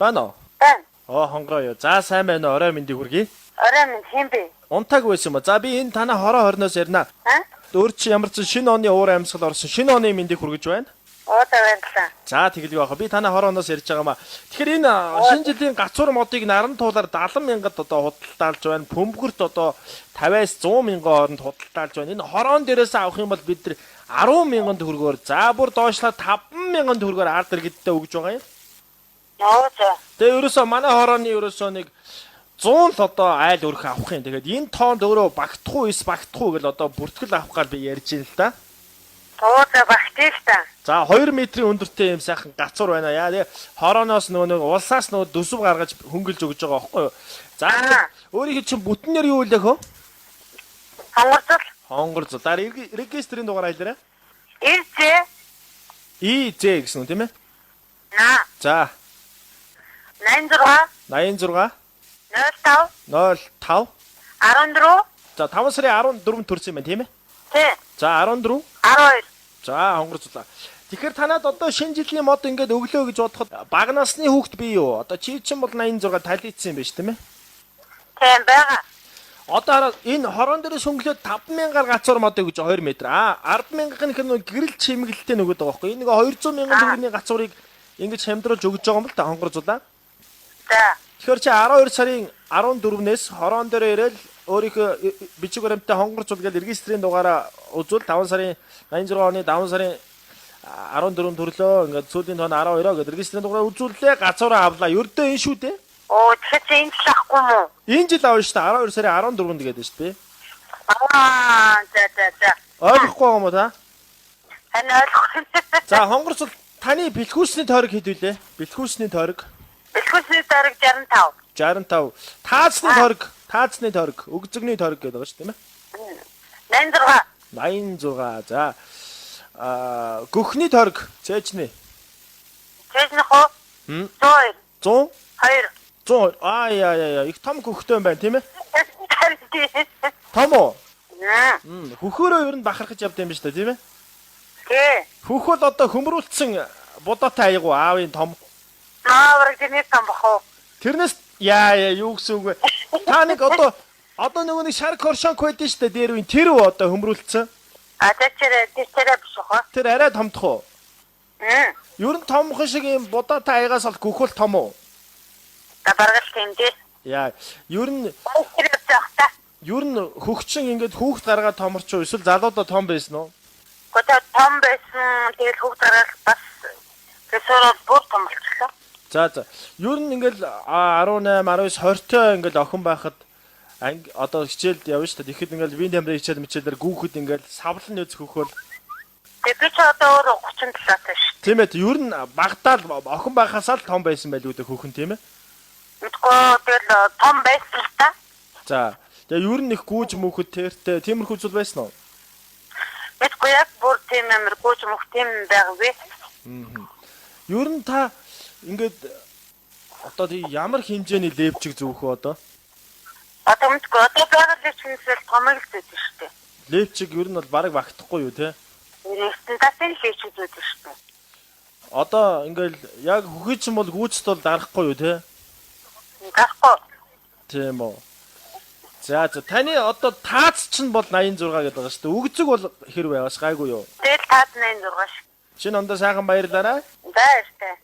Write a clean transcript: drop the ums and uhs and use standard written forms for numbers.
Байна уу? Байна. Хонгороо. За сайн байна уу? Орой мэндийг хүргэе. Орой минь хэн бэ? Унтааг байсан юм ба. За би энэ танаа хороо хорноос ярина. Өөр чи ямар ч шинэ оны уур амьсгал орсон. Шинэ оны мэндийг хүргэж байна. Баярлалаа. За тэгэлгүй яах вэ? Би танаа хорооноос ярьж байгаа маа. Тэгэхээр энэ шинэ жилийн гацуур модыг наран туулаар 70,000-д одоо худалдаалж байна. Бөмбөрт одоо 50-аас 100,000 хооронд худалдаалж байна. Энэ хороон дээрээс авах юм бол бид нар 10,000 төгрөгөөр за бүр доошлоо 5,000 төгрөгөөр ард иргэдтэй өгж байгаа юм. За. Тэгээ ерөөсөө манай хорооны ерөөсөө нэг 100 л одоо айл өрх авах юм. Тэгээд энэ тоонд өөрөө багтахгүй эс багтахгүй гэл одоо бүртгэл авах гал би ярьж ин л да. За багтъя та. За 2 метрийн өндөртэй юм сайхан гацуур байна. Яа тэгээ хорооноос нөгөө улсаас нөгөө дөсөв гаргаж хөнгөлж өгж байгаа байхгүй юу? За өөрийнхөө чинь бүтнээр юу үлээх вэ? Хонгорцол. Дараа регистрийн дугаар айлаарай. ИЗ гэсэн үү тийм ээ? За 86 05 14 За 5 сарын 14-нд төрсөн юм байна тийм ээ? Тий. За 14 12 За хонгорцлаа. Тэгэхээр танад одоо шинэ жилийн мод ингээд өглөө гэж бодоход бага насны хүүхэд бий юу? Одоо чи чинь бол 86 талицсан юм байна шүү тийм ээ? Тийм байгаа. Одоо энэ хорон дээрээс хөнгөлөд 5,000-аар гацуур модыг гэж 2 м. 10,000-ын нэг гэрэл чимэглэлтэй нөгөөд байгаа байхгүй. Энэ нэг 200,000 төгрөгийн гацуурыг ингэж хамдруулж өгж байгаа юм л да хонгорцуулаа. За. Тэгэхээр чи 12 сарын 14-нээс хорон дээр ирэл өөрийнхөө бичиг баримттай хонгорцуул гэж регистрийн дугаараа үзвэл 5 сарын 86 оны 5 сарын 14 төрлөө ингээд сүүлийн тоо 12-оо гэдэг регистрийн дугаараа үзүүллээ гацуураа авлаа. Ердөө энэ шүү дээ. Тэгэхээр энэ жил авахгүй мó? Энэ жил авна шүү дээ 12 сарын 14-нд гэдэг шүү дээ. За. Ойлгохгүй юм уу та? Ань ойлгохгүй. За хонгорцуул таны бэлхүүсний тойрог хэд вүлээ? Бэлхүүсний тойрог 65. 65. Таацны тойрог, өгзөгний тойрог гэдэг байгаа шүү тийм ээ? 86. За. Гөхний тойрог, цээжний. Цээжний хоо? 100. 100. Яа. Их том хөхтэй юм байна тийм ээ? Том уу? Хөхөөрөө ер нь бахархаж явд юм байна шүү дээ тийм ээ? Тий. Хөх бол одоо хөмрүүлсэн будаатай аягу аавын том. Аавар тэрнээс том бах уу? Тэрнээс юу гэсэн үг вэ? Та нэг одоо нөгөө нэг шар коршонк байдсан шүү дээ дээр үн тэр үү одоо хөмрүүлсэн? Тэр биш уу? Тэр арай томдох уу? Ер нь томхон шиг юм будаатай аягаас бол гөхөл том уу? Баргал тийм дээ. Яа, ер нь хөгчин ингээд хүүхд гаргаад томорч уу эсвэл залуудаа том байсан уу? Гэхдээ том байсан тэгэл хүүхд гараад бас тэсээр бүр том болчихлоо. За. Ер нь ингээл 18, 19, 20-той ингээл охин байхад одоо хичээлд явна шүү дээ. Тэгэхэд ингээл вин тамирын хичээлээр гүүхэд ингээл савлан нөөц хөхөөл. Тэгээ би ч одоо өөр 37-тай шүү. Тийм ээ. Ер нь багтаал охин байхасаа л том байсан байл үү дээ хөхөн тийм ээ? Мэдгүй тэгэл том байсан л та. За. Тэгээ ер нь их гүүж мөхөд тэртэй тиймэрхүү зүйл байсан уу? Мэдгүй яг бүр тийм амир гүүж мөх тийм байгаагүй. Ер нь та ингээд одоо ямар хэмжээний левчиг зөөх вэ одоо? Одоо мэдгүй одоо байгаа левчгээс томыг л зүйд шүү дээ. Левчиг ер нь бол бараг багтахгүй юу те? Стандартын левчиг зүйд шүү дээ. Одоо ингээл яг хөхий чинь бол гүйцэд бол дарахгүй юу те? Дарахгүй. Тийм үү. За таны одоо таац чинь бол 86 гэдэг байгаа шүү дээ. Өгзөг бол хэрвээ бас гайгүй юу? Тэгэл таац 86 шүү. Шинэ ондоо сайхан баярлаарай. Баярлалаа.